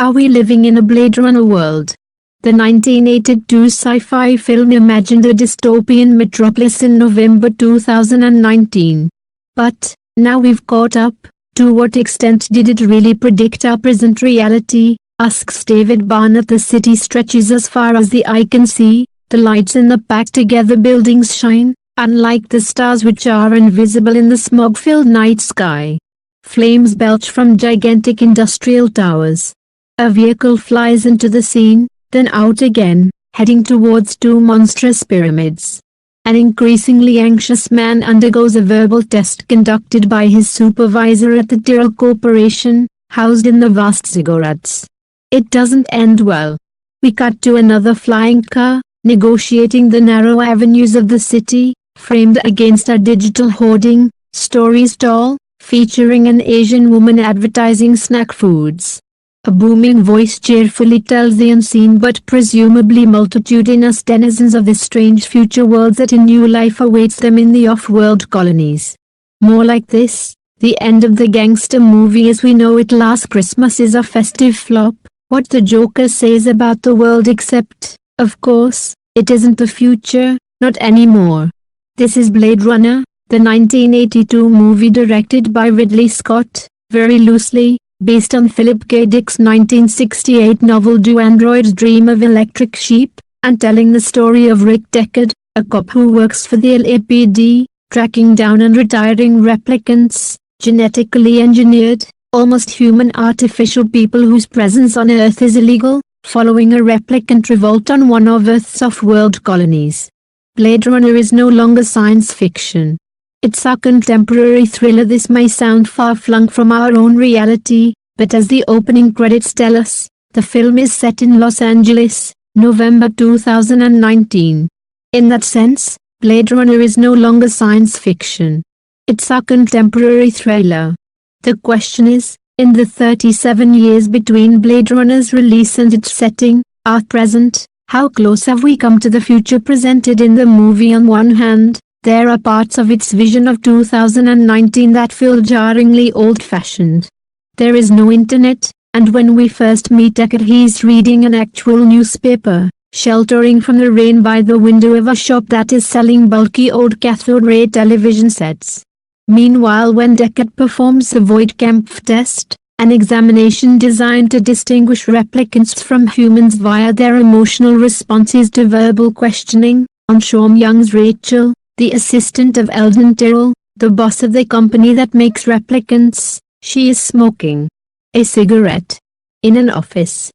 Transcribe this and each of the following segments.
Are we living in a Blade Runner world? The 1982 sci-fi film imagined a dystopian metropolis in November 2019. But, now we've caught up, to what extent did it really predict our present reality? Asks David Barnett. The city stretches as far as the eye can see, the lights in the packed together buildings shine, unlike the stars which are invisible in the smog-filled night sky. Flames belch from gigantic industrial towers. A vehicle flies into the scene, then out again, heading towards two monstrous pyramids. An increasingly anxious man undergoes a verbal test conducted by his supervisor at the Tyrrell Corporation, housed in the vast ziggurats. It doesn't end well. We cut to another flying car, negotiating the narrow avenues of the city, framed against a digital hoarding, stories tall, featuring an Asian woman advertising snack foods. A booming voice cheerfully tells the unseen but presumably multitudinous denizens of this strange future world that a new life awaits them in the off-world colonies. More like this, the end of the gangster movie as we know it last Christmas is a festive flop, what the Joker says about the world, except, of course, it isn't the future, not anymore. This is Blade Runner, the 1982 movie directed by Ridley Scott, very loosely based on Philip K. Dick's 1968 novel Do Androids Dream of Electric Sheep, and telling the story of Rick Deckard, a cop who works for the LAPD, tracking down and retiring replicants, genetically engineered, almost human artificial people whose presence on Earth is illegal, following a replicant revolt on one of Earth's off-world colonies. Blade Runner is no longer science fiction. It's a contemporary thriller. This may sound far-flung from our own reality, but as the opening credits tell us, the film is set in Los Angeles, November 2019. In that sense, Blade Runner is no longer science fiction. It's a contemporary thriller. The question is, in the 37 years between Blade Runner's release and its setting, our present, how close have we come to the future presented in the movie? On one hand, there are parts of its vision of 2019 that feel jarringly old-fashioned. There is no internet, and when we first meet Deckard he's reading an actual newspaper, sheltering from the rain by the window of a shop that is selling bulky old cathode ray television sets. Meanwhile, when Deckard performs the Voight-Kampff test, an examination designed to distinguish replicants from humans via their emotional responses to verbal questioning, on Sean Young's Rachel, the assistant of Eldon Tyrrell, the boss of the company that makes replicants, she is smoking a cigarette in an office.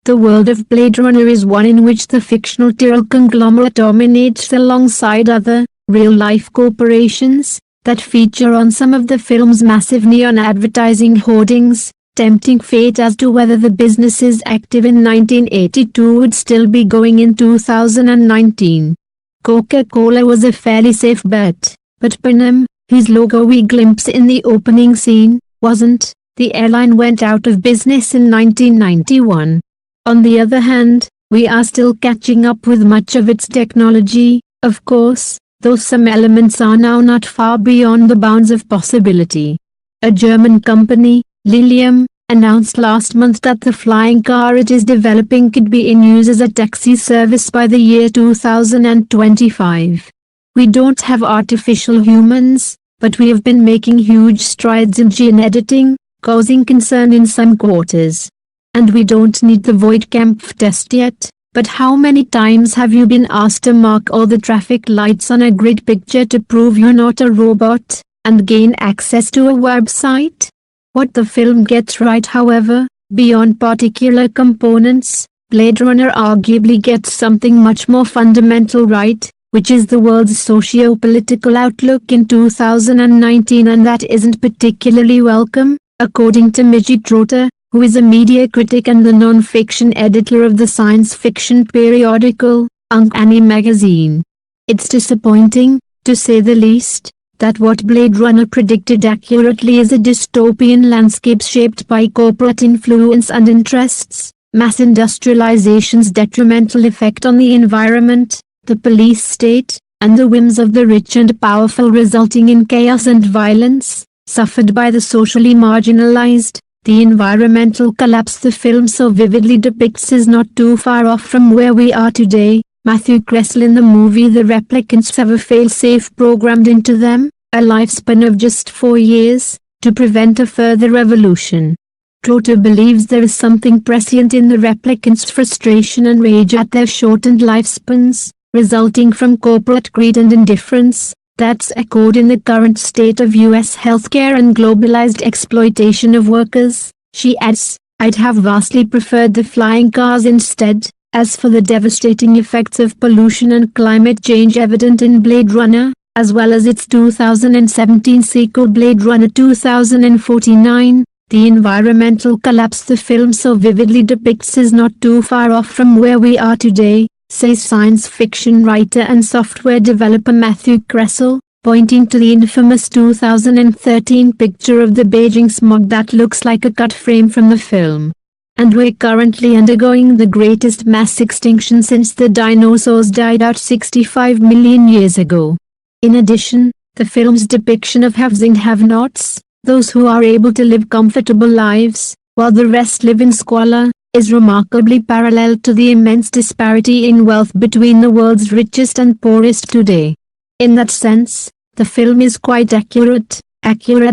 The world of Blade Runner is one in which the fictional Tyrrell conglomerate dominates alongside other, real-life corporations, that feature on some of the film's massive neon advertising hoardings, tempting fate as to whether the businesses active in 1982 would still be going in 2019. Coca-Cola was a fairly safe bet, but Pan-Am, whose logo we glimpse in the opening scene, wasn't. The airline went out of business in 1991. On the other hand, we are still catching up with much of its technology, of course, though some elements are now not far beyond the bounds of possibility. A German company, Lilium, announced last month that the flying car it is developing could be in use as a taxi service by the year 2025. We don't have artificial humans, but we have been making huge strides in gene editing, causing concern in some quarters. And we don't need the Voight-Kampff test yet, but how many times have you been asked to mark all the traffic lights on a grid picture to prove you're not a robot, and gain access to a website? What the film gets right, however, beyond particular components, Blade Runner arguably gets something much more fundamental right, which is the world's socio-political outlook in 2019, and that isn't particularly welcome, according to Midget Trotter, who is a media critic and the non-fiction editor of the science fiction periodical, Uncanny Magazine. It's disappointing, to say the least, that what Blade Runner predicted accurately is a dystopian landscape shaped by corporate influence and interests, mass industrialization's detrimental effect on the environment, the police state, and the whims of the rich and powerful, resulting in chaos and violence, suffered by the socially marginalized, The environmental collapse the film so vividly depicts is not too far off from where we are today. Matthew Kressel in the movie The Replicants have a fail-safe programmed into them, a lifespan of just 4 years, to prevent a further evolution. Trotter believes there is something prescient in the replicants' frustration and rage at their shortened lifespans, resulting from corporate greed and indifference, that's echoed in the current state of US healthcare and globalized exploitation of workers. She adds, "I'd have vastly preferred the flying cars instead." As for the devastating effects of pollution and climate change evident in Blade Runner, as well as its 2017 sequel Blade Runner 2049, the environmental collapse the film so vividly depicts is not too far off from where we are today, says science fiction writer and software developer Matthew Kressel, pointing to the infamous 2013 picture of the Beijing smog that looks like a cut frame from the film. And we're currently undergoing the greatest mass extinction since the dinosaurs died out 65 million years ago. In addition, the film's depiction of haves and have-nots, those who are able to live comfortable lives, while the rest live in squalor, is remarkably parallel to the immense disparity in wealth between the world's richest and poorest today. In that sense, the film is quite accurate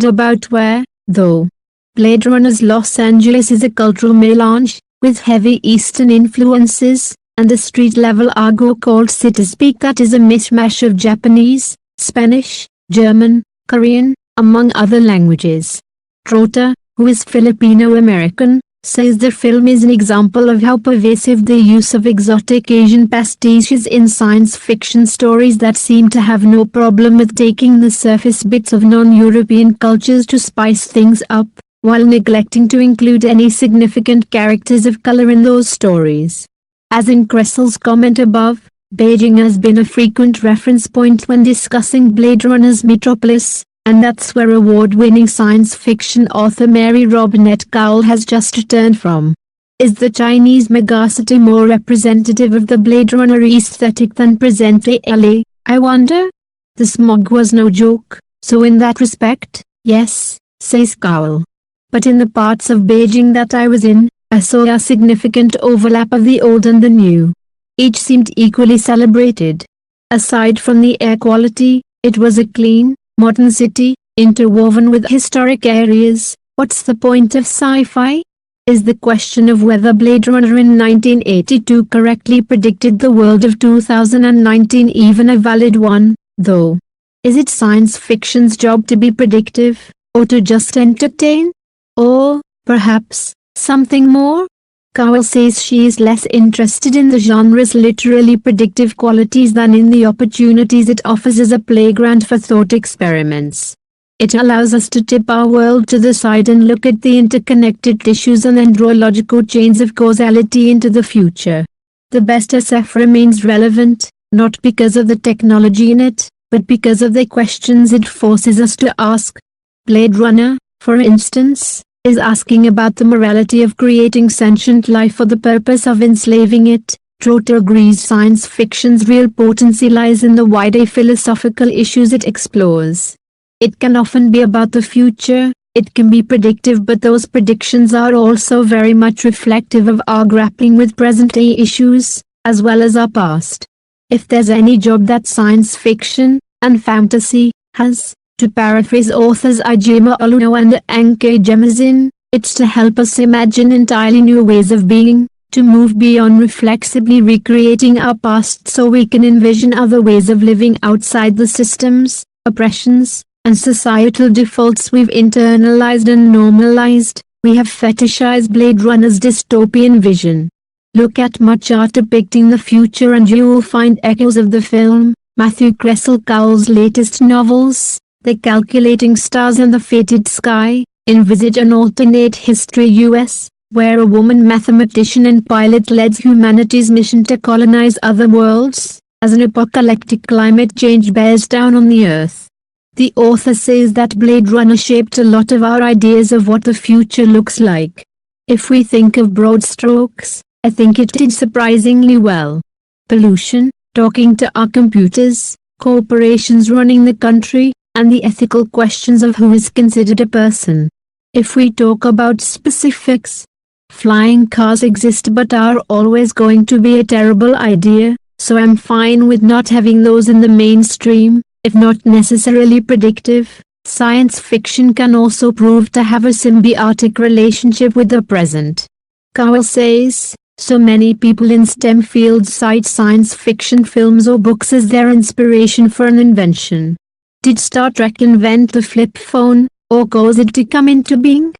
about where, though. Blade Runner's Los Angeles is a cultural melange, with heavy Eastern influences, and a street-level argot called city speak that is a mishmash of Japanese, Spanish, German, Korean, among other languages. Trotter, who is Filipino-American, says the film is an example of how pervasive the use of exotic Asian pastiches in science fiction stories that seem to have no problem with taking the surface bits of non-European cultures to spice things up, while neglecting to include any significant characters of color in those stories. As in Kressel's comment above, Beijing has been a frequent reference point when discussing Blade Runner's Metropolis, and that's where award-winning science fiction author Mary Robinette Kowal has just returned from. Is the Chinese megacity more representative of the Blade Runner aesthetic than present-day LA, I wonder? The smog was no joke, so in that respect, yes, says Kowal. But in the parts of Beijing that I was in, I saw a significant overlap of the old and the new. Each seemed equally celebrated. Aside from the air quality, it was a clean, modern city, interwoven with historic areas. What's the point of sci-fi? Is the question of whether Blade Runner in 1982 correctly predicted the world of 2019 even a valid one, though? Is it science fiction's job to be predictive, or to just entertain? Or, perhaps, something more? Kowal says she is less interested in the genre's literally predictive qualities than in the opportunities it offers as a playground for thought experiments. It allows us to tip our world to the side and look at the interconnected tissues and then draw logical chains of causality into the future. The best SF remains relevant, not because of the technology in it, but because of the questions it forces us to ask. Blade Runner, for instance, is asking about the morality of creating sentient life for the purpose of enslaving it. Trotter agrees science fiction's real potency lies in the wider philosophical issues it explores. It can often be about the future, it can be predictive, but those predictions are also very much reflective of our grappling with present-day issues, as well as our past. If there's any job that science fiction, and fantasy, has, to paraphrase authors Ijima Oluno and N.K. Jemisin, it's to help us imagine entirely new ways of being, to move beyond reflexively recreating our past so we can envision other ways of living outside the systems, oppressions, and societal defaults we've internalized and normalized. We have fetishized Blade Runner's dystopian vision. Look at much art depicting the future and you'll find echoes of the film. Matthew Kressel Kowal's latest novels, The Calculating Stars and The Fated Sky, envisage an alternate history US, where a woman mathematician and pilot leads humanity's mission to colonize other worlds, as an apocalyptic climate change bears down on the Earth. The author says that Blade Runner shaped a lot of our ideas of what the future looks like. If we think of broad strokes, I think it did surprisingly well. Pollution, talking to our computers, corporations running the country, and the ethical questions of who is considered a person. If we talk about specifics, flying cars exist but are always going to be a terrible idea, so I'm fine with not having those in the mainstream. If not necessarily predictive, science fiction can also prove to have a symbiotic relationship with the present. Cowell says, so many people in STEM fields cite science fiction films or books as their inspiration for an invention. Did Star Trek invent the flip phone, or cause it to come into being?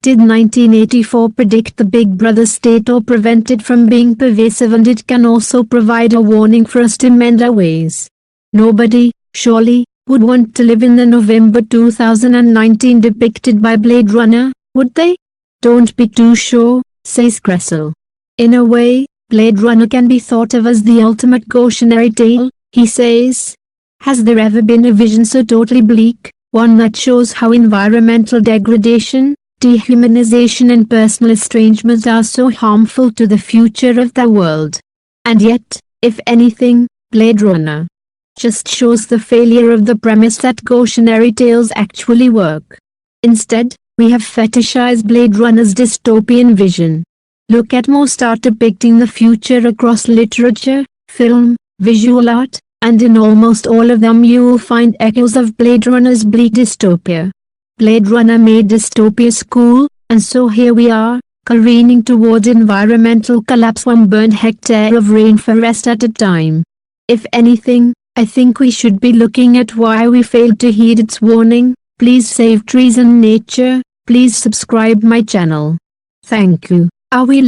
Did 1984 predict the Big Brother state or prevent it from being pervasive, and it can also provide a warning for us to mend our ways? Nobody, surely, would want to live in the November 2019 depicted by Blade Runner, would they? Don't be too sure, says Kressel. In a way, Blade Runner can be thought of as the ultimate cautionary tale, he says. Has there ever been a vision so totally bleak, one that shows how environmental degradation, dehumanization and personal estrangement are so harmful to the future of the world? And yet, if anything, Blade Runner just shows the failure of the premise that cautionary tales actually work. Instead, we have fetishized Blade Runner's dystopian vision. Look at most art depicting the future across literature, film, visual art, and in almost all of them you will find echoes of Blade Runner's bleak dystopia. Blade Runner made dystopia cool, and so here we are, careening towards environmental collapse, one burned hectare of rainforest at a time. If anything, I think we should be looking at why we failed to heed its warning. Please save trees and nature. Please subscribe my channel. Thank you. Are we